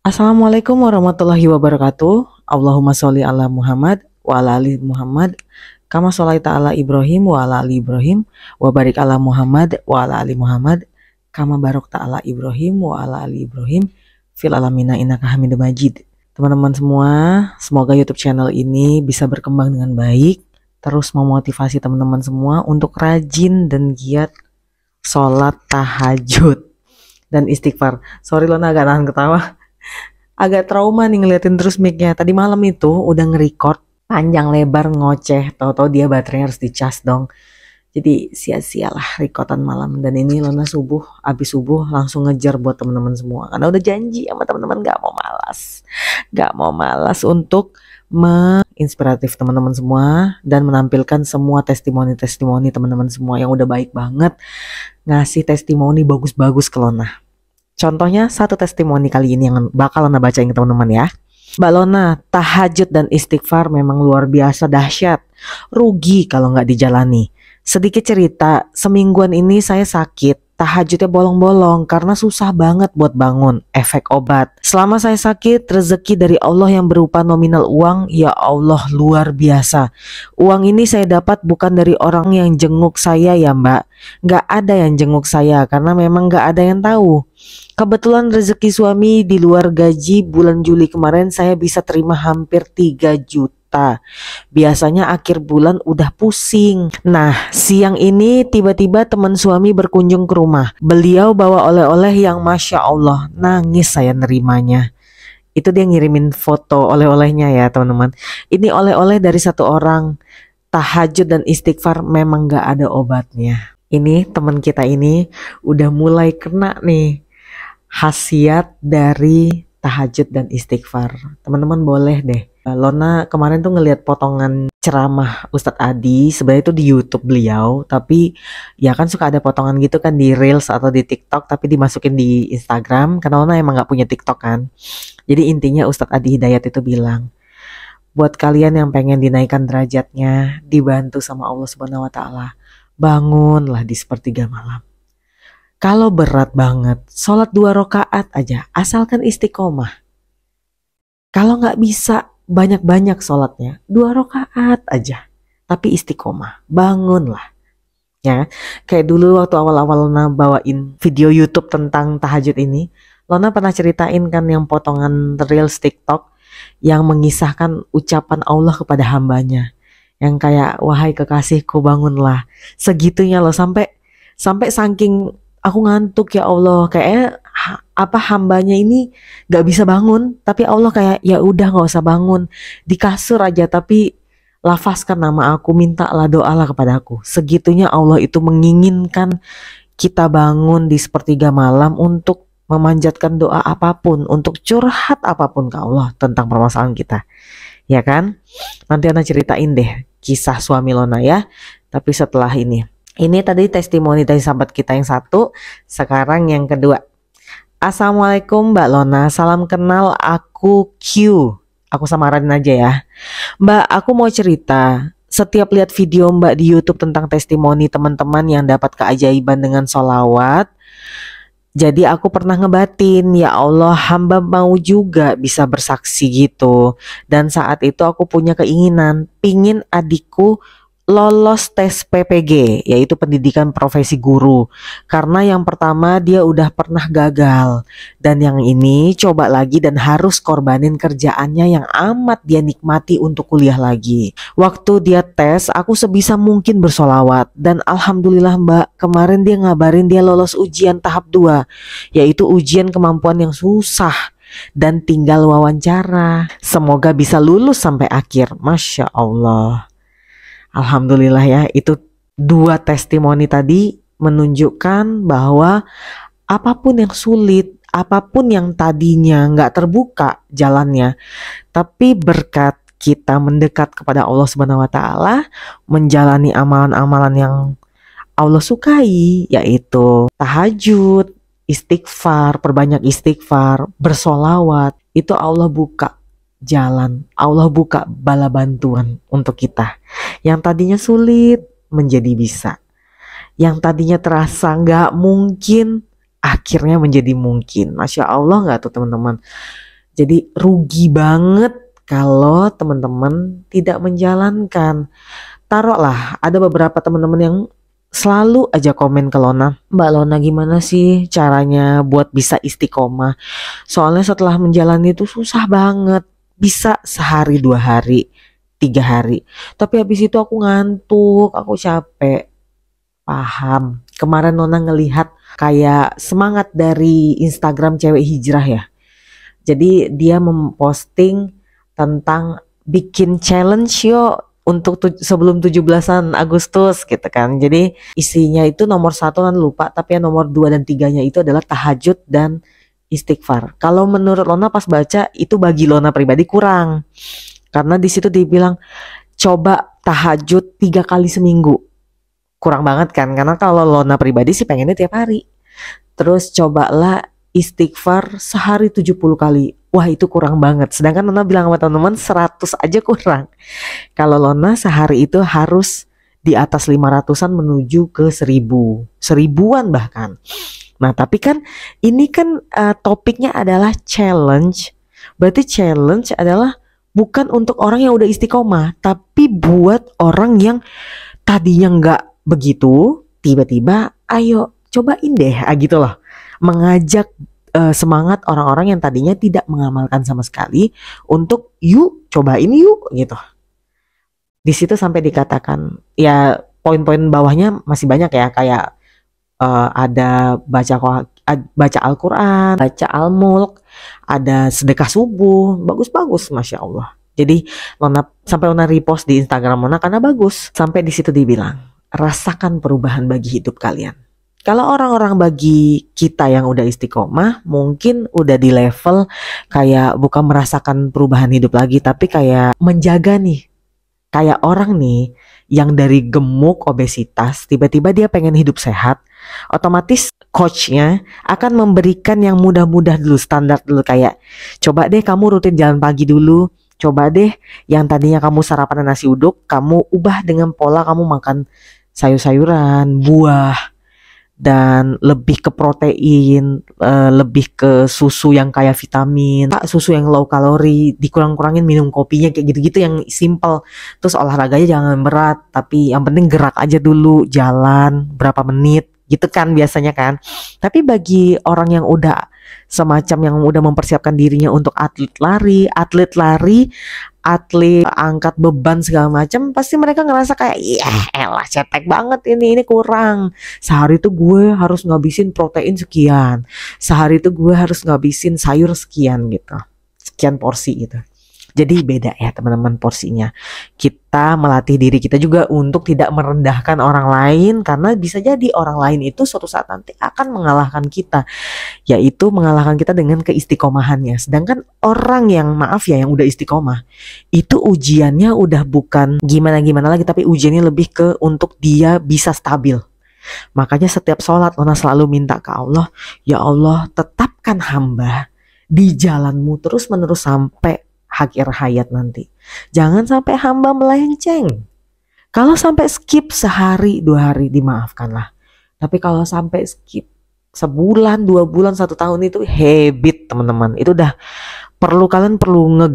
Assalamualaikum warahmatullahi wabarakatuh. Allahumma sholli ala Muhammad wa ala ali Muhammad. Kama sholaita ala Ibrahim wa ala ali Ibrahim. Wa barik ala Muhammad wa ala ali Muhammad. Kama barokta ala Ibrahim wa ala ali Ibrahim. Fil alamina innaka hamidum majid. Teman-teman semua, semoga YouTube channel ini bisa berkembang dengan baik. Terus memotivasi teman-teman semua untuk rajin dan giat sholat tahajud dan istighfar. Sorry Lona agak nahan ketawa. Agak trauma nih ngeliatin terus mic-nya. Tadi malam itu udah nge-record panjang lebar ngoceh, tahu-tahu dia baterainya harus dicas dong. Jadi sia-sialah recordan malam. Dan ini Lona abis subuh langsung ngejar buat teman-teman semua. Karena udah janji sama teman-teman gak mau malas untuk menginspiratif teman-teman semua dan menampilkan semua testimoni-testimoni teman-teman semua yang udah baik banget ngasih testimoni bagus-bagus ke Lona. Contohnya satu testimoni kali ini yang bakal Lona bacain ke teman-teman ya. Mbak Lona, tahajud dan istighfar memang luar biasa dahsyat. Rugi kalau nggak dijalani. Sedikit cerita, semingguan ini saya sakit. Tahajudnya bolong-bolong karena susah banget buat bangun. Efek obat. Selama saya sakit, rezeki dari Allah yang berupa nominal uang, ya Allah luar biasa. Uang ini saya dapat bukan dari orang yang jenguk saya ya Mbak. Nggak ada yang jenguk saya karena memang nggak ada yang tahu. Kebetulan rezeki suami di luar gaji bulan Juli kemarin saya bisa terima hampir 3 juta. Biasanya akhir bulan udah pusing. Nah, siang ini tiba-tiba teman suami berkunjung ke rumah. Beliau bawa oleh-oleh yang Masya Allah, nangis saya nerimanya. Itu dia ngirimin foto oleh-olehnya ya teman-teman. Ini oleh-oleh dari satu orang. Tahajud dan istighfar memang gak ada obatnya. Ini teman kita ini udah mulai kena nih khasiat dari tahajud dan istighfar. Teman-teman boleh deh. Lona kemarin tuh ngelihat potongan ceramah Ustadz Adi. Sebenarnya itu di YouTube beliau, tapi ya kan suka ada potongan gitu kan di Reels atau di TikTok, tapi dimasukin di Instagram. Karena Lona emang gak punya TikTok kan. Jadi intinya Ustadz Adi Hidayat itu bilang, buat kalian yang pengen dinaikkan derajatnya, dibantu sama Allah Subhanahu Wa Taala, bangunlah di sepertiga malam. Kalau berat banget, sholat 2 rakaat aja, asalkan istiqomah. Kalau nggak bisa banyak-banyak sholatnya, 2 rakaat aja, tapi istiqomah, bangunlah. Ya, kayak dulu waktu awal-awal Lona bawain video YouTube tentang tahajud ini, Lona pernah ceritain kan yang potongan Reels TikTok yang mengisahkan ucapan Allah kepada hambanya. Yang kayak, wahai kekasihku bangunlah. Segitunya loh, sampai saking aku ngantuk ya Allah, kayak hambanya ini gak bisa bangun, tapi Allah kayak ya udah gak usah bangun, di kasur aja tapi lafazkan nama aku, mintalah doalah kepada aku. Segitunya Allah itu menginginkan kita bangun di sepertiga malam untuk memanjatkan doa apapun, untuk curhat apapun ke Allah tentang permasalahan kita, ya kan? Nanti Ana ceritain deh kisah suami Lona ya, tapi setelah ini. Ini tadi testimoni dari sahabat kita yang satu, sekarang yang kedua. Assalamualaikum Mbak Lona, salam kenal, aku Q. Aku samaran aja ya. Mbak, aku mau cerita. Setiap lihat video Mbak di YouTube tentang testimoni teman-teman yang dapat keajaiban dengan sholawat, jadi aku pernah ngebatin, ya Allah hamba mau juga bisa bersaksi gitu. Dan saat itu aku punya keinginan, pingin adikku lolos tes PPG, yaitu pendidikan profesi guru. Karena yang pertama dia udah pernah gagal, dan yang ini coba lagi dan harus korbanin kerjaannya yang amat dia nikmati untuk kuliah lagi. Waktu dia tes, aku sebisa mungkin bersolawat, dan alhamdulillah Mbak, kemarin dia ngabarin dia lolos ujian tahap 2, yaitu ujian kemampuan yang susah dan tinggal wawancara. Semoga bisa lulus sampai akhir. Masya Allah. Alhamdulillah ya, itu 2 testimoni tadi menunjukkan bahwa apapun yang sulit, apapun yang tadinya nggak terbuka jalannya, tapi berkat kita mendekat kepada Allah Subhanahu Wa Taala, menjalani amalan-amalan yang Allah sukai, yaitu tahajud, istighfar, perbanyak istighfar, bersolawat, itu Allah buka jalan, Allah buka bala bantuan untuk kita. Yang tadinya sulit menjadi bisa, yang tadinya terasa nggak mungkin akhirnya menjadi mungkin. Masya Allah nggak tuh teman-teman? Jadi rugi banget kalau teman-teman tidak menjalankan. Taruhlah ada beberapa teman-teman yang selalu aja komen ke Lona, Mbak Lona gimana sih caranya buat bisa istiqomah? Soalnya setelah menjalani itu susah banget. Bisa sehari, 2 hari, 3 hari. Tapi habis itu aku ngantuk, aku capek. Paham. Kemarin Nona ngelihat kayak semangat dari Instagram cewek hijrah ya. Jadi dia memposting tentang bikin challenge yuk untuk sebelum 17-an Agustus gitu kan. Jadi isinya itu nomor 1 kan lupa, tapi yang nomor 2 dan 3-nya itu adalah tahajud dan istighfar. Kalau menurut Lona pas baca itu bagi Lona pribadi kurang. Karena di situ dibilang coba tahajud 3 kali seminggu. Kurang banget kan? Karena kalau Lona pribadi sih pengennya tiap hari. Terus cobalah istighfar sehari 70 kali. Wah itu kurang banget. Sedangkan Lona bilang sama teman-teman 100 aja kurang. Kalau Lona sehari itu harus di atas 500-an menuju ke 1000. 1000-an bahkan. Nah tapi kan ini kan topiknya adalah challenge. Berarti challenge adalah bukan untuk orang yang udah istiqomah. Tapi buat orang yang tadinya nggak begitu, tiba-tiba ayo cobain deh gitu loh. Mengajak semangat orang-orang yang tadinya tidak mengamalkan sama sekali untuk yuk cobain yuk gitu. Di situ sampai dikatakan ya poin-poin bawahnya masih banyak ya kayak ada baca Al-Quran, baca Al-Mulk, ada sedekah subuh, bagus-bagus Masya Allah. Jadi sampai Lona repost di Instagram Lona karena bagus. Sampai di situ dibilang rasakan perubahan bagi hidup kalian. Kalau orang-orang bagi kita yang udah istiqomah mungkin udah di level kayak bukan merasakan perubahan hidup lagi, tapi kayak menjaga nih. Kayak orang nih yang dari gemuk obesitas tiba-tiba dia pengen hidup sehat, otomatis coachnya akan memberikan yang mudah-mudah dulu, standar dulu, kayak coba deh kamu rutin jalan pagi dulu, coba deh yang tadinya kamu sarapan nasi uduk kamu ubah dengan pola kamu makan sayur-sayuran, buah, dan lebih ke protein, lebih ke susu yang kayak vitamin, susu yang low kalori, dikurang-kurangin minum kopinya kayak gitu-gitu yang simple. Terus olahraganya jangan berat, tapi yang penting gerak aja dulu, jalan berapa menit gitu kan biasanya kan. Tapi bagi orang yang udah semacam yang udah mempersiapkan dirinya untuk atlet lari, atlet angkat beban segala macam, pasti mereka ngerasa kayak elah cetek banget ini kurang. Sehari itu gue harus ngabisin protein sekian, sehari itu gue harus ngabisin sayur sekian gitu, sekian porsi gitu. Jadi beda ya teman-teman porsinya. Kita melatih diri kita juga untuk tidak merendahkan orang lain, karena bisa jadi orang lain itu suatu saat nanti akan mengalahkan kita, yaitu mengalahkan kita dengan keistiqomahannya. Sedangkan orang yang maaf ya yang udah istiqomah itu ujiannya udah bukan gimana-gimana lagi, tapi ujiannya lebih ke untuk dia bisa stabil. Makanya setiap sholat Lona selalu minta ke Allah, ya Allah tetapkan hamba di jalanmu terus menerus sampai akhir hayat nanti. Jangan sampai hamba melenceng. Kalau sampai skip sehari 2 hari dimaafkanlah. Tapi kalau sampai skip sebulan, 2 bulan, 1 tahun itu habit teman-teman. Itu udah kalian perlu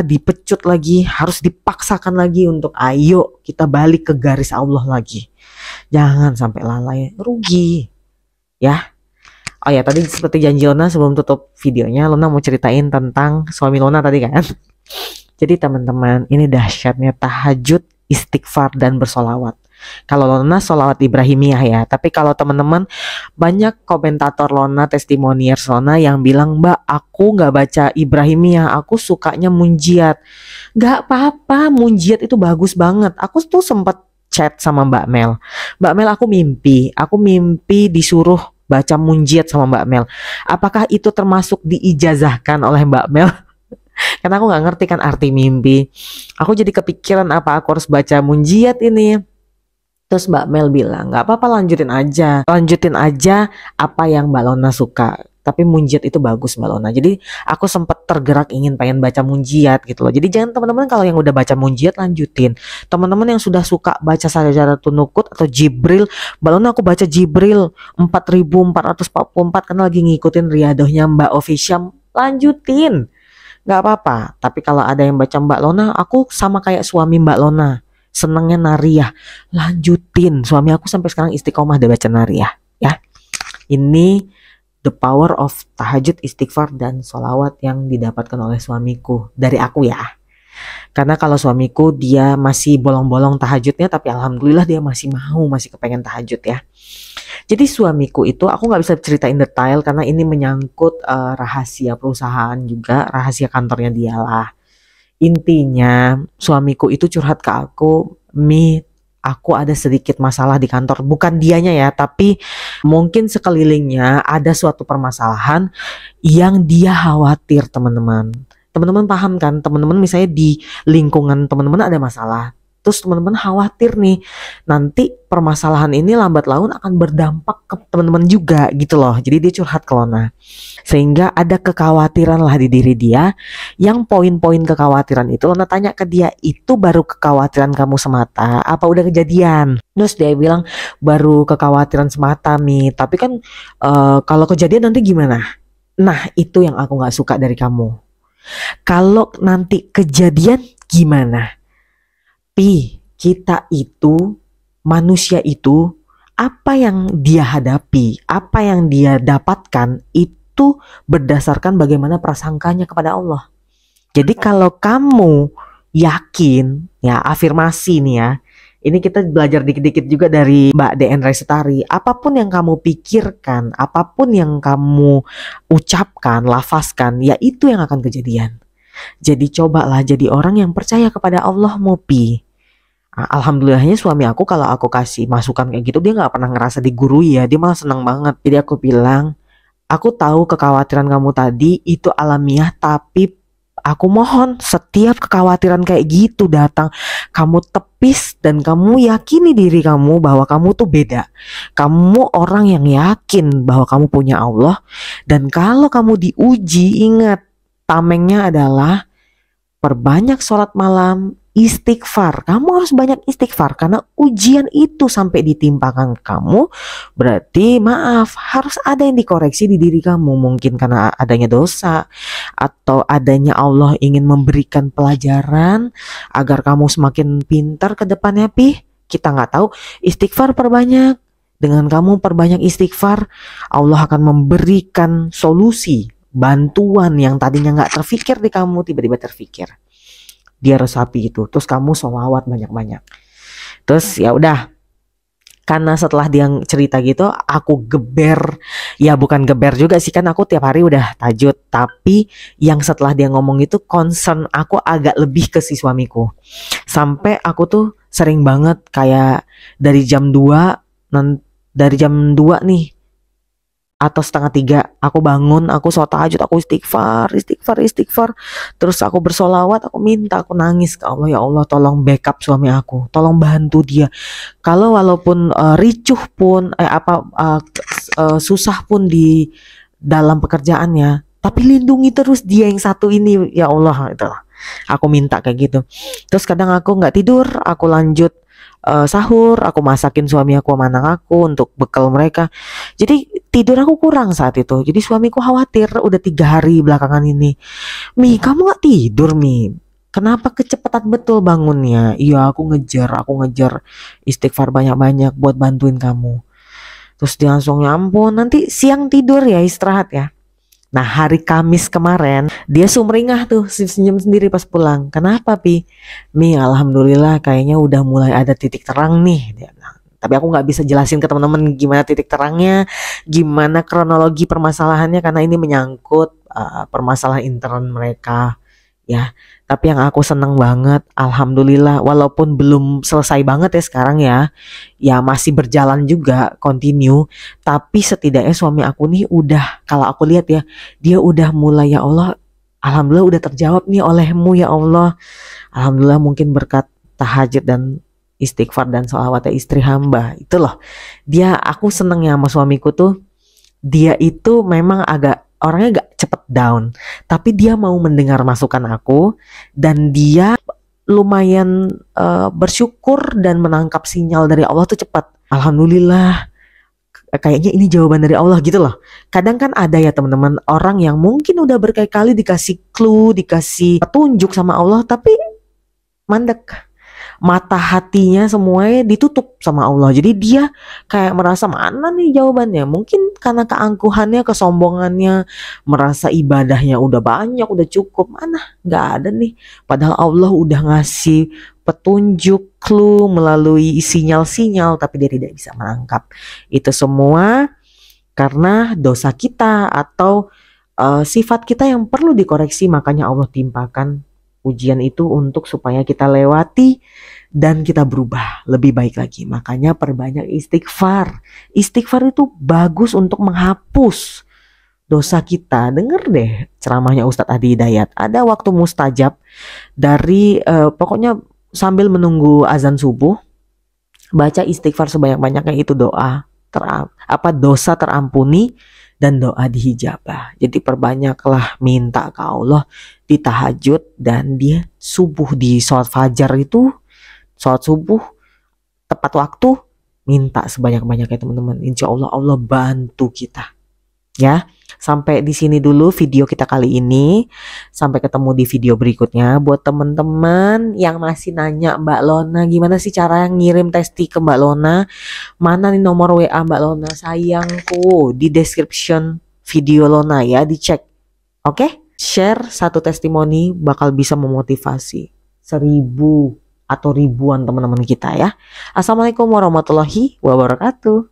dipecut lagi, harus dipaksakan lagi untuk ayo kita balik ke garis Allah lagi. Jangan sampai lalai, rugi ya. Oh ya, tadi seperti janji Lona sebelum tutup videonya, Lona mau ceritain tentang suami Lona tadi kan. Jadi teman-teman, ini dahsyatnya tahajud, istighfar, dan bersolawat. Kalau Lona solawat Ibrahimiyah ya, tapi kalau teman-teman banyak komentator Lona, testimoniers Lona yang bilang, Mbak aku nggak baca Ibrahimiyah, aku sukanya munjiat. Nggak apa-apa, munjiat itu bagus banget. Aku tuh sempat chat sama Mbak Mel. Mbak Mel aku mimpi disuruh baca munjiat sama Mbak Mel. Apakah itu termasuk diijazahkan oleh Mbak Mel? Karena aku nggak ngerti kan arti mimpi. Aku jadi kepikiran apa aku harus baca munjiat ini. Terus Mbak Mel bilang nggak apa-apa, lanjutin aja apa yang Mbak Lona suka. Tapi munjiat itu bagus Mbak Lona. Jadi aku sempat tergerak ingin pengen baca munjiat gitu loh. Jadi jangan teman-teman kalau yang udah baca munjiat lanjutin. Teman-teman yang sudah suka baca Sajaratul Nukut atau Jibril, Mbak Lona aku baca Jibril 4444 karena lagi ngikutin riadohnya Mbak Official, lanjutin. nggak apa-apa. Tapi kalau ada yang baca Mbak Lona, aku sama kayak suami Mbak Lona, senengnya nariyah, lanjutin. Suami aku sampai sekarang istiqomah dia baca nariyah ya. Ini the power of tahajud, istighfar, dan sholawat yang didapatkan oleh suamiku dari aku ya. Karena kalau suamiku dia masih bolong-bolong tahajudnya, tapi alhamdulillah dia masih kepengen tahajud ya. Jadi suamiku itu aku nggak bisa ceritain detail karena ini menyangkut rahasia perusahaan juga, rahasia kantornya dia lah. Intinya suamiku itu curhat ke aku, Mi, aku ada sedikit masalah di kantor. Bukan dianya ya, tapi mungkin sekelilingnya ada suatu permasalahan yang dia khawatir, teman-teman. Teman-teman paham kan? Teman-teman misalnya di lingkungan teman-teman ada masalah. Terus teman-teman khawatir nih, nanti permasalahan ini lambat laun akan berdampak ke teman-teman juga gitu loh. Jadi dia curhat ke Lona. Sehingga ada kekhawatiran lah di diri dia. Yang poin-poin kekhawatiran itu Lona tanya ke dia, itu baru kekhawatiran kamu semata apa udah kejadian? Terus dia bilang baru kekhawatiran semata Mi, tapi kan kalau kejadian nanti gimana? Nah itu yang aku gak suka dari kamu. Kalau nanti kejadian gimana? Pi, kita itu, manusia itu, apa yang dia hadapi, apa yang dia dapatkan itu berdasarkan bagaimana prasangkanya kepada Allah. Jadi kalau kamu yakin, ya afirmasi nih ya, ini kita belajar dikit-dikit juga dari Mbak D.N. Resetari. Apapun yang kamu pikirkan, apapun yang kamu ucapkan, lafazkan, ya itu yang akan kejadian. Jadi cobalah jadi orang yang percaya kepada Allah, Mopi. Alhamdulillahnya suami aku kalau aku kasih masukan kayak gitu dia nggak pernah ngerasa digurui ya, dia malah senang banget. Jadi aku bilang, aku tahu kekhawatiran kamu tadi itu alamiah, tapi aku mohon setiap kekhawatiran kayak gitu datang, kamu tepis dan kamu yakini diri kamu bahwa kamu tuh beda. Kamu orang yang yakin bahwa kamu punya Allah, dan kalau kamu diuji, ingat tamengnya adalah perbanyak sholat malam, istighfar. Kamu harus banyak istighfar karena ujian itu sampai ditimpakan kamu, berarti maaf, harus ada yang dikoreksi di diri kamu. Mungkin karena adanya dosa, atau adanya Allah ingin memberikan pelajaran agar kamu semakin pintar ke depannya, Pi. Kita nggak tahu. Istighfar perbanyak. Dengan kamu perbanyak istighfar, Allah akan memberikan solusi, bantuan yang tadinya nggak terfikir di kamu tiba-tiba terfikir. Dia resapi itu, terus kamu sholawat banyak-banyak. Terus ya udah, karena setelah dia cerita gitu aku geber, ya bukan geber juga sih, kan aku tiap hari udah tahajud, tapi yang setelah dia ngomong itu concern aku agak lebih ke si suamiku. Sampai aku tuh sering banget kayak dari jam 2 nih atau setengah 3 aku bangun, aku sholat tahajud, aku istighfar, terus aku bersolawat, aku minta, aku nangis ke Allah, ya Allah tolong backup suami aku, tolong bantu dia. Kalau walaupun ricuh pun susah pun di dalam pekerjaannya, tapi lindungi terus dia yang satu ini, ya Allah. Itu aku minta kayak gitu. Terus kadang aku nggak tidur, aku lanjut sahur, aku masakin suami aku sama anak aku untuk bekal mereka. Jadi tidur aku kurang saat itu. Jadi suamiku khawatir, udah 3 hari belakangan ini, Mi kamu gak tidur Mi, kenapa kecepatan betul bangunnya? Iya aku ngejar istighfar banyak-banyak buat bantuin kamu. Terus dia langsung, ya ampun nanti siang tidur ya, istirahat ya. Nah hari Kamis kemarin dia sumringah tuh, senyum sendiri pas pulang. Kenapa Pi? Mi alhamdulillah kayaknya udah mulai ada titik terang nih, dia bilang. Tapi aku nggak bisa jelasin ke teman-teman gimana titik terangnya, gimana kronologi permasalahannya, karena ini menyangkut permasalahan intern mereka ya. Tapi yang aku seneng banget, alhamdulillah, walaupun belum selesai banget ya sekarang ya, ya masih berjalan juga, continue. Tapi setidaknya suami aku nih udah, kalau aku lihat ya, dia udah mulai, ya Allah, alhamdulillah udah terjawab nih olehmu ya Allah. Alhamdulillah mungkin berkat tahajud dan istighfar dan sholawatnya istri hamba. Itu loh, dia, aku seneng ya sama suamiku tuh, dia itu memang agak orangnya gak cepet down, tapi dia mau mendengar masukan aku, dan dia lumayan bersyukur dan menangkap sinyal dari Allah tuh cepat. Alhamdulillah kayaknya ini jawaban dari Allah gitu loh. Kadang kan ada ya teman-teman orang yang mungkin udah berkali-kali dikasih clue, dikasih petunjuk sama Allah tapi mandek. Mata hatinya semuanya ditutup sama Allah. Jadi dia kayak merasa mana nih jawabannya. Mungkin karena keangkuhannya, kesombongannya, merasa ibadahnya udah banyak, udah cukup. Mana nggak ada nih. Padahal Allah udah ngasih petunjuk, clue melalui sinyal-sinyal, tapi dia tidak bisa menangkap. Itu semua karena dosa kita atau sifat kita yang perlu dikoreksi. Makanya Allah timpakan ujian itu untuk supaya kita lewati dan kita berubah lebih baik lagi. Makanya perbanyak istighfar. Istighfar itu bagus untuk menghapus dosa kita. Denger deh ceramahnya Ustadz Adi Hidayat. Ada waktu mustajab dari pokoknya sambil menunggu azan subuh, baca istighfar sebanyak-banyaknya, itu doa dosa terampuni dan doa dihijabah. Jadi perbanyaklah minta ke Allah di tahajud dan di subuh, di sholat fajar itu, sholat subuh tepat waktu, minta sebanyak-banyaknya teman-teman. Insya Allah Allah bantu kita. Ya, sampai di sini dulu video kita kali ini. Sampai ketemu di video berikutnya. Buat teman-teman yang masih nanya, Mbak Lona gimana sih cara ngirim testi ke Mbak Lona, mana nih nomor WA Mbak Lona, sayangku di description video Lona ya, dicek. Oke? Share satu testimoni bakal bisa memotivasi 1000 atau ribuan teman-teman kita ya. Assalamualaikum warahmatullahi wabarakatuh.